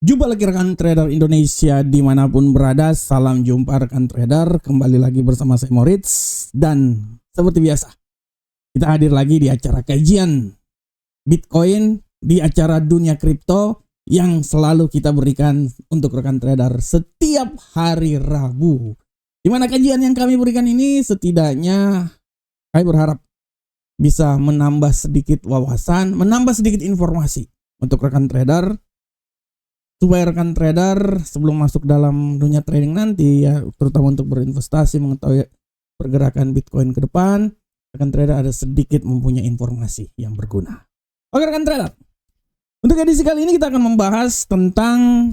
Jumpa lagi rekan trader Indonesia dimanapun berada. Salam jumpa rekan trader. Kembali lagi bersama saya Moritz. Dan seperti biasa, kita hadir lagi di acara kajian Bitcoin, di acara dunia kripto yang selalu kita berikan untuk rekan trader setiap hari Rabu. Di mana kajian yang kami berikan ini setidaknya kami berharap bisa menambah sedikit wawasan, menambah sedikit informasi untuk rekan trader, supaya rekan trader sebelum masuk dalam dunia trading nanti ya, terutama untuk berinvestasi, mengetahui pergerakan Bitcoin ke depan, rekan trader ada sedikit mempunyai informasi yang berguna. Oke rekan trader, untuk edisi kali ini kita akan membahas tentang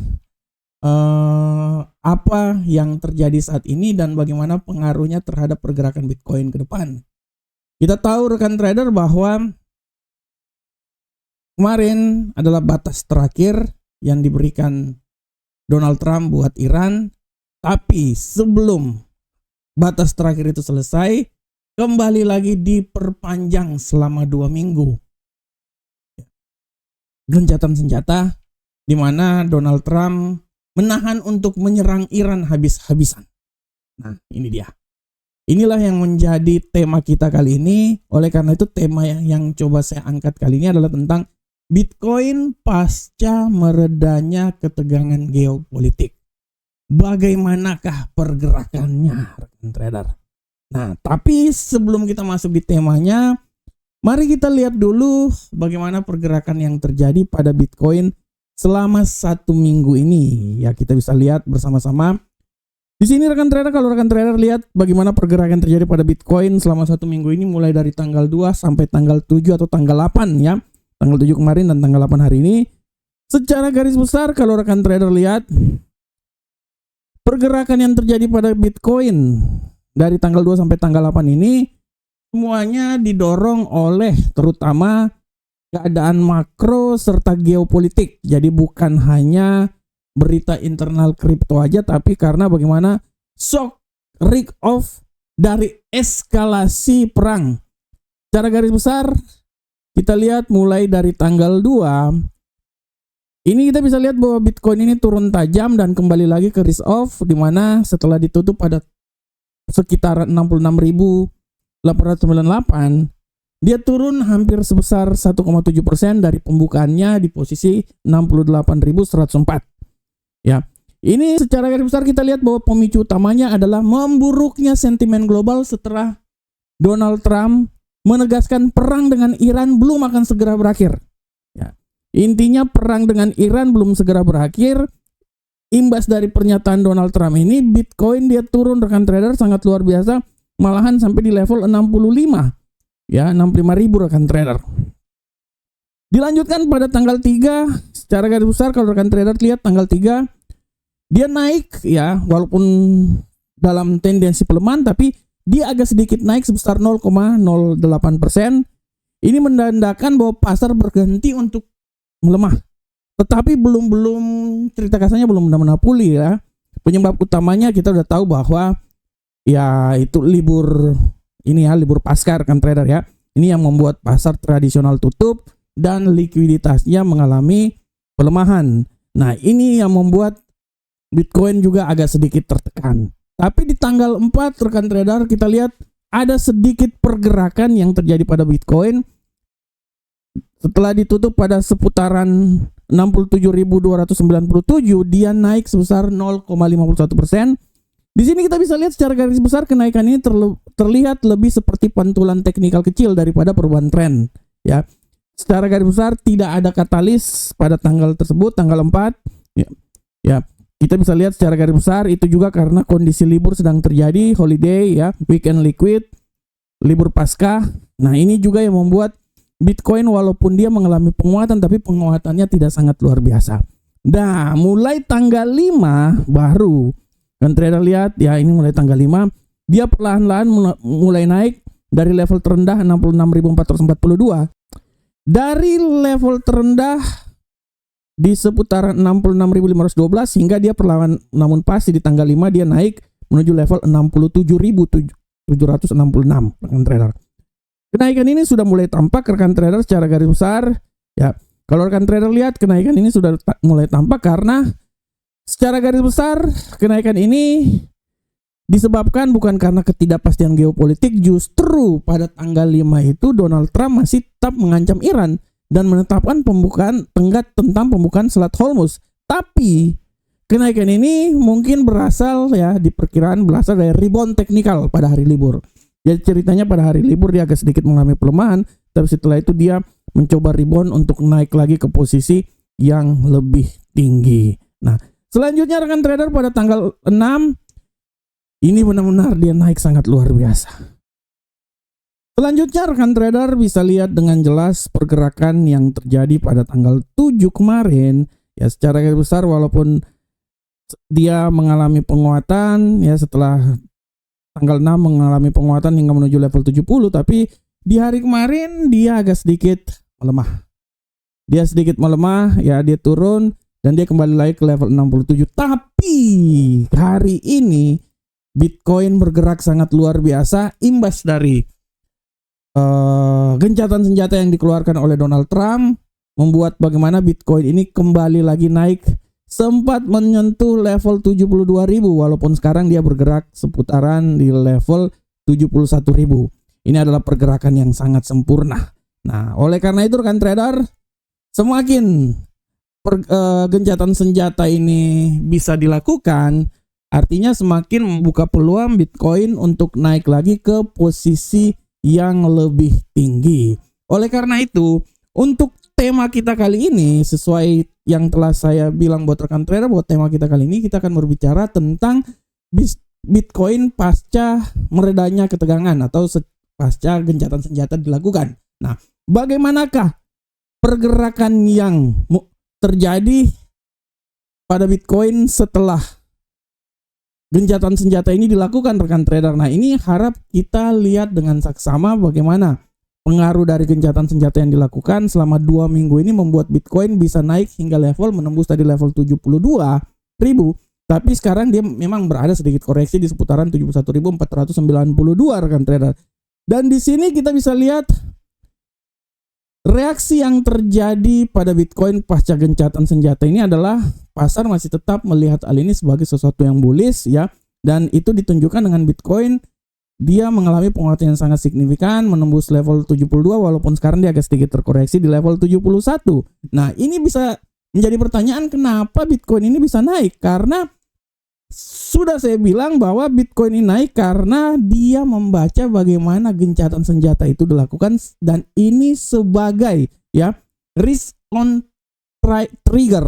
apa yang terjadi saat ini dan bagaimana pengaruhnya terhadap pergerakan Bitcoin ke depan. Kita tahu rekan trader bahwa kemarin adalah batas terakhir yang diberikan Donald Trump buat Iran. Tapi sebelum batas terakhir itu selesai, kembali lagi diperpanjang selama 2 minggu. Gencatan senjata di mana Donald Trump menahan untuk menyerang Iran habis-habisan. Nah, ini dia. Inilah yang menjadi tema kita kali ini. Oleh karena itu tema yang coba saya angkat kali ini adalah tentang Bitcoin pasca meredanya ketegangan geopolitik. Bagaimanakah pergerakannya, rekan trader? Nah, tapi sebelum kita masuk di temanya, mari kita lihat dulu bagaimana pergerakan yang terjadi pada Bitcoin selama 1 minggu ini. Ya, kita bisa lihat bersama-sama. Di sini rekan trader, kalau rekan trader lihat bagaimana pergerakan terjadi pada Bitcoin selama 1 minggu ini, mulai dari tanggal 2 sampai tanggal 7 atau tanggal 8 ya. Tanggal 7 kemarin dan tanggal 8 hari ini. Secara garis besar kalau rekan trader lihat pergerakan yang terjadi pada Bitcoin dari tanggal 2 sampai tanggal 8 ini semuanya didorong oleh terutama keadaan makro serta geopolitik. Jadi bukan hanya berita internal kripto aja, tapi karena bagaimana shock risk off dari eskalasi perang. Secara garis besar kita lihat mulai dari tanggal 2, ini kita bisa lihat bahwa Bitcoin ini turun tajam dan kembali lagi ke risk off, di mana setelah ditutup pada sekitar 66.898, dia turun hampir sebesar 1,7% dari pembukaannya di posisi 68.104. Ya, ini secara garis besar kita lihat bahwa pemicu utamanya adalah memburuknya sentimen global setelah Donald Trump menegaskan perang dengan Iran belum akan segera berakhir. Ya. Intinya perang dengan Iran belum segera berakhir. Imbas dari pernyataan Donald Trump ini, Bitcoin dia turun rekan trader sangat luar biasa, malahan sampai di level 65. Ya, 65.000 rekan trader. Dilanjutkan pada tanggal 3, secara garis besar kalau rekan trader lihat tanggal 3 dia naik ya, walaupun dalam tendensi pelemahan tapi dia agak sedikit naik sebesar 0,08%. Ini menandakan bahwa pasar berhenti untuk melemah. Tetapi belum cerita kasarnya belum benar-benar pulih ya. Penyebab utamanya kita udah tahu bahwa ya itu libur pasca rekan trader ya. Ini yang membuat pasar tradisional tutup dan likuiditasnya mengalami pelemahan. Nah, ini yang membuat Bitcoin juga agak sedikit tertekan. Tapi di tanggal 4 rekan trader kita lihat ada sedikit pergerakan yang terjadi pada Bitcoin. Setelah ditutup pada seputaran 67.297, dia naik sebesar 0,51%. Di sini kita bisa lihat secara garis besar kenaikan ini terlihat lebih seperti pantulan teknikal kecil daripada perubahan tren. Ya, secara garis besar tidak ada katalis pada tanggal tersebut, tanggal 4. Ya. Kita bisa lihat secara garis besar itu juga karena kondisi libur sedang terjadi, holiday ya, weekend liquid, libur pasca. Nah, ini juga yang membuat Bitcoin walaupun dia mengalami penguatan tapi penguatannya tidak sangat luar biasa. Nah, mulai tanggal 5 baru kan trader lihat ya, ini mulai tanggal 5 dia perlahan-lahan mulai naik dari level terendah 66.442. Dari level terendah di seputaran 66.512 hingga dia perlahan namun pasti di tanggal 5 dia naik menuju level 67.766 rekan trader. Kenaikan ini sudah mulai tampak rekan trader secara garis besar ya. Kalau rekan trader lihat, kenaikan ini sudah mulai tampak karena secara garis besar kenaikan ini disebabkan bukan karena ketidakpastian geopolitik. Justru pada tanggal 5 itu Donald Trump masih tetap mengancam Iran dan menetapkan tenggat tentang pembukaan Selat Hormuz. Tapi kenaikan ini mungkin berasal diperkiraan berasal dari rebound teknikal pada hari libur. Jadi ceritanya pada hari libur dia agak sedikit mengalami pelemahan, tapi setelah itu dia mencoba rebound untuk naik lagi ke posisi yang lebih tinggi. Nah, selanjutnya rekan trader pada tanggal 6 ini benar-benar dia naik sangat luar biasa. Selanjutnya rekan trader bisa lihat dengan jelas pergerakan yang terjadi pada tanggal 7 kemarin. Ya, secara garis besar walaupun dia mengalami penguatan setelah tanggal 6 mengalami penguatan hingga menuju level 70, tapi di hari kemarin dia agak sedikit melemah. Dia turun dan dia kembali lagi ke level 67. Tapi hari ini Bitcoin bergerak sangat luar biasa imbas dari gencatan senjata yang dikeluarkan oleh Donald Trump, membuat bagaimana Bitcoin ini kembali lagi naik, sempat menyentuh level 72.000 walaupun sekarang dia bergerak seputaran di level 71.000. Ini adalah pergerakan yang sangat sempurna. Nah, oleh karena itu rekan trader, semakin gencatan senjata ini bisa dilakukan, artinya semakin membuka peluang Bitcoin untuk naik lagi ke posisi yang lebih tinggi. Oleh karena itu, untuk tema kita kali ini, sesuai yang telah saya bilang buat rekan trader, buat tema kita kali ini kita akan berbicara tentang Bitcoin pasca meredanya ketegangan atau pasca gencatan senjata dilakukan. Nah, bagaimanakah pergerakan yang terjadi pada Bitcoin setelah gencatan senjata ini dilakukan rekan trader? Nah, ini harap kita lihat dengan saksama bagaimana pengaruh dari gencatan senjata yang dilakukan selama 2 minggu ini membuat Bitcoin bisa naik hingga menembus tadi level 72.000. Tapi sekarang dia memang berada sedikit koreksi di seputaran 71.492 rekan trader. Dan di sini kita bisa lihat reaksi yang terjadi pada Bitcoin pasca gencatan senjata ini adalah pasar masih tetap melihat hal ini sebagai sesuatu yang bullish dan itu ditunjukkan dengan Bitcoin dia mengalami penguatan yang sangat signifikan menembus level 72 walaupun sekarang dia agak sedikit terkoreksi di level 71. Nah, ini bisa menjadi pertanyaan kenapa Bitcoin ini bisa naik, karena sudah saya bilang bahwa Bitcoin ini naik karena dia membaca bagaimana gencatan senjata itu dilakukan dan ini sebagai risk on trigger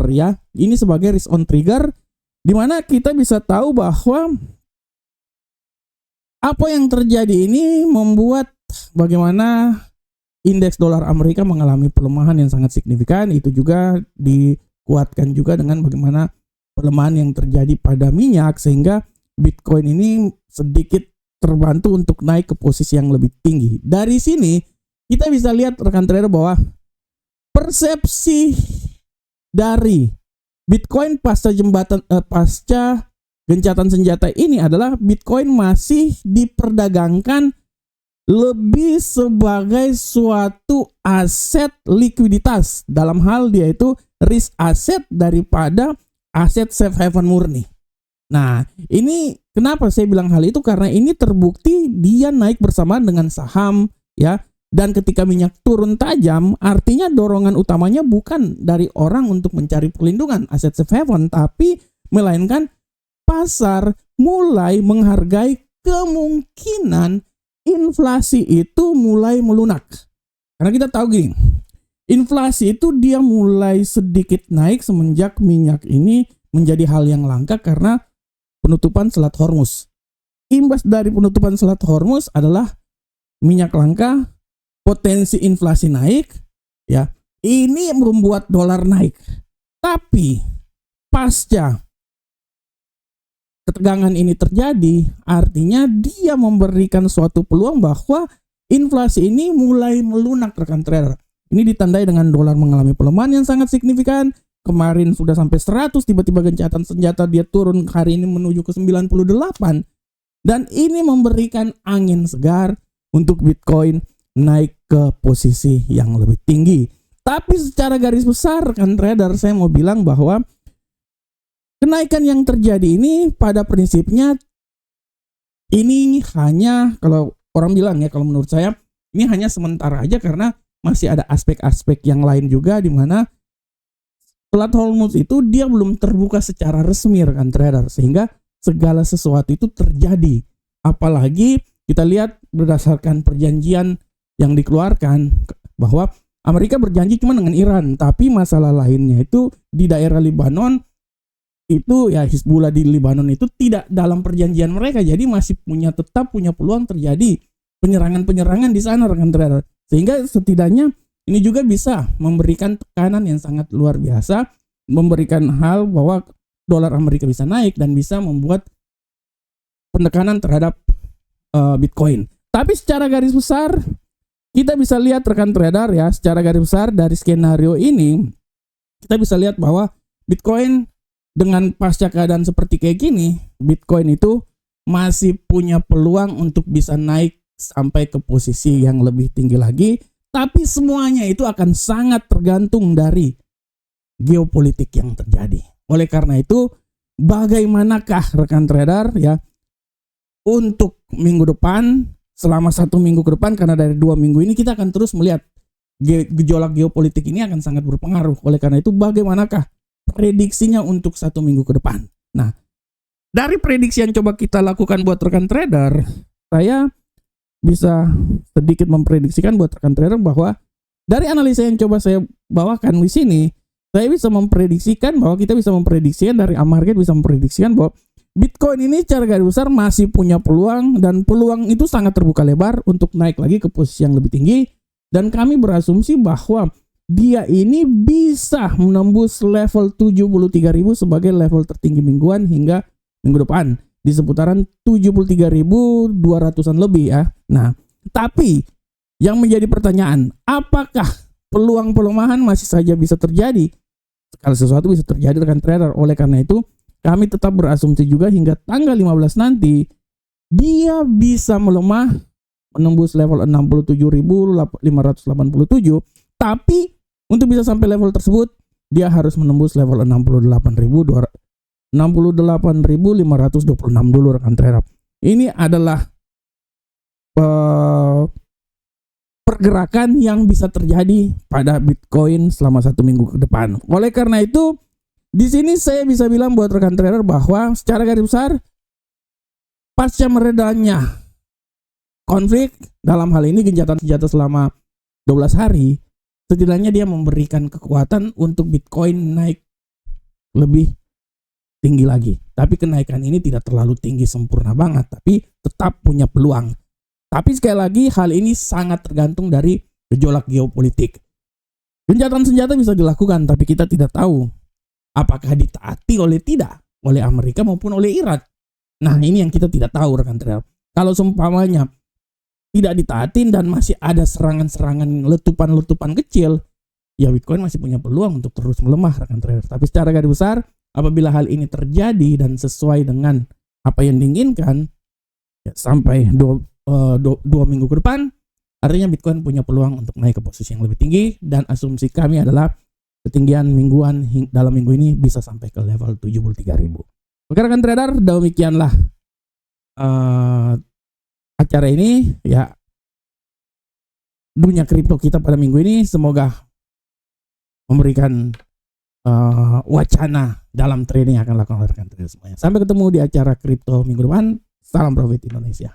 Ini sebagai risk on trigger di mana kita bisa tahu bahwa apa yang terjadi ini membuat bagaimana indeks dolar Amerika mengalami pelemahan yang sangat signifikan. Itu juga dikuatkan juga dengan bagaimana pelemahan yang terjadi pada minyak sehingga Bitcoin ini sedikit terbantu untuk naik ke posisi yang lebih tinggi. Dari sini kita bisa lihat rekan trader bahwa persepsi dari Bitcoin pasca gencatan senjata ini adalah Bitcoin masih diperdagangkan lebih sebagai suatu aset likuiditas, dalam hal dia itu risk asset daripada aset safe haven murni. Nah, ini kenapa saya bilang hal itu, karena ini terbukti dia naik bersamaan dengan saham dan ketika minyak turun tajam, artinya dorongan utamanya bukan dari orang untuk mencari perlindungan aset safe haven, tapi melainkan pasar mulai menghargai kemungkinan inflasi itu mulai melunak. Karena kita tahu gini, inflasi itu dia mulai sedikit naik semenjak minyak ini menjadi hal yang langka karena penutupan Selat Hormuz. Imbas dari penutupan Selat Hormuz adalah minyak langka, potensi inflasi naik, ini membuat dolar naik. Tapi pasca ketegangan ini terjadi, artinya dia memberikan suatu peluang bahwa inflasi ini mulai melunak rekan trader. Ini ditandai dengan dolar mengalami pelemahan yang sangat signifikan. Kemarin sudah sampai 100, tiba-tiba gencatan senjata dia turun hari ini menuju ke 98. Dan ini memberikan angin segar untuk Bitcoin naik ke posisi yang lebih tinggi. Tapi secara garis besar kan trader, saya mau bilang bahwa kenaikan yang terjadi ini pada prinsipnya ini hanya, kalau orang bilang ya, kalau menurut saya ini hanya sementara aja, karena masih ada aspek-aspek yang lain juga di mana Plat Hormuz itu dia belum terbuka secara resmi rekan trader, sehingga segala sesuatu itu terjadi. Apalagi kita lihat berdasarkan perjanjian yang dikeluarkan bahwa Amerika berjanji cuma dengan Iran, tapi masalah lainnya itu di daerah Lebanon itu ya, Hizbullah di Lebanon itu tidak dalam perjanjian mereka, jadi masih tetap punya peluang terjadi penyerangan-penyerangan di sana rekan trader. Sehingga setidaknya ini juga bisa memberikan tekanan yang sangat luar biasa, memberikan hal bahwa dolar Amerika bisa naik dan bisa membuat penekanan terhadap Bitcoin. Tapi secara garis besar kita bisa lihat rekan trader ya, secara garis besar dari skenario ini kita bisa lihat bahwa Bitcoin dengan pasca keadaan seperti kayak gini, Bitcoin itu masih punya peluang untuk bisa naik sampai ke posisi yang lebih tinggi lagi. Tapi semuanya itu akan sangat tergantung dari geopolitik yang terjadi. Oleh karena itu, bagaimanakah rekan trader ya untuk minggu depan, selama 1 minggu ke depan, karena dari 2 minggu ini kita akan terus melihat gejolak geopolitik ini akan sangat berpengaruh. Oleh karena itu, bagaimanakah prediksinya untuk 1 minggu ke depan? Nah, dari prediksi yang coba kita lakukan buat rekan trader, saya bisa sedikit memprediksikan buat rekan trader bahwa dari analisa yang coba saya bawakan di sini, saya bisa memprediksikan bahwa kita bisa memprediksikan dari market bisa memprediksikan bahwa Bitcoin ini secara garis besar masih punya peluang, dan peluang itu sangat terbuka lebar untuk naik lagi ke posisi yang lebih tinggi, dan kami berasumsi bahwa dia ini bisa menembus level 73.000 sebagai level tertinggi mingguan hingga minggu depan di seputaran 73.200-an lebih ya. Nah, tapi yang menjadi pertanyaan, apakah peluang pelemahan masih saja bisa terjadi? Segala sesuatu bisa terjadi rekan trader. Oleh karena itu, kami tetap berasumsi juga hingga tanggal 15 nanti dia bisa melemah menembus level 67.587, tapi untuk bisa sampai level tersebut dia harus menembus level 68.526 dulu rekan trader. Ini adalah pergerakan yang bisa terjadi pada Bitcoin selama 1 minggu ke depan. Oleh karena itu, di sini saya bisa bilang buat rekan trader bahwa secara garis besar pasca meredanya konflik, dalam hal ini gencatan senjata selama 12 hari, setidaknya dia memberikan kekuatan untuk Bitcoin naik lebih tinggi lagi. Tapi kenaikan ini tidak terlalu tinggi sempurna banget, tapi tetap punya peluang. Tapi sekali lagi, hal ini sangat tergantung dari gejolak geopolitik. Gencatan senjata bisa dilakukan, tapi kita tidak tahu apakah ditaati oleh Amerika maupun oleh Iran. Nah, ini yang kita tidak tahu rekan trader. Kalau seumpamanya tidak ditaatin dan masih ada serangan-serangan letupan-letupan kecil, ya Bitcoin masih punya peluang untuk terus melemah rekan trader. Tapi secara garis besar, apabila hal ini terjadi dan sesuai dengan apa yang diinginkan, ya sampai 2 minggu ke depan, artinya Bitcoin punya peluang untuk naik ke posisi yang lebih tinggi, dan asumsi kami adalah ketinggian mingguan dalam minggu ini bisa sampai ke level 73.000. Oke rekan trader, demikianlah acara ini ya, dunia kripto kita pada minggu ini. Semoga memberikan wacana dalam trading yang akan dilakukan oleh rekan trader semuanya. Sampai ketemu di acara kripto minggu depan. Salam profit Indonesia.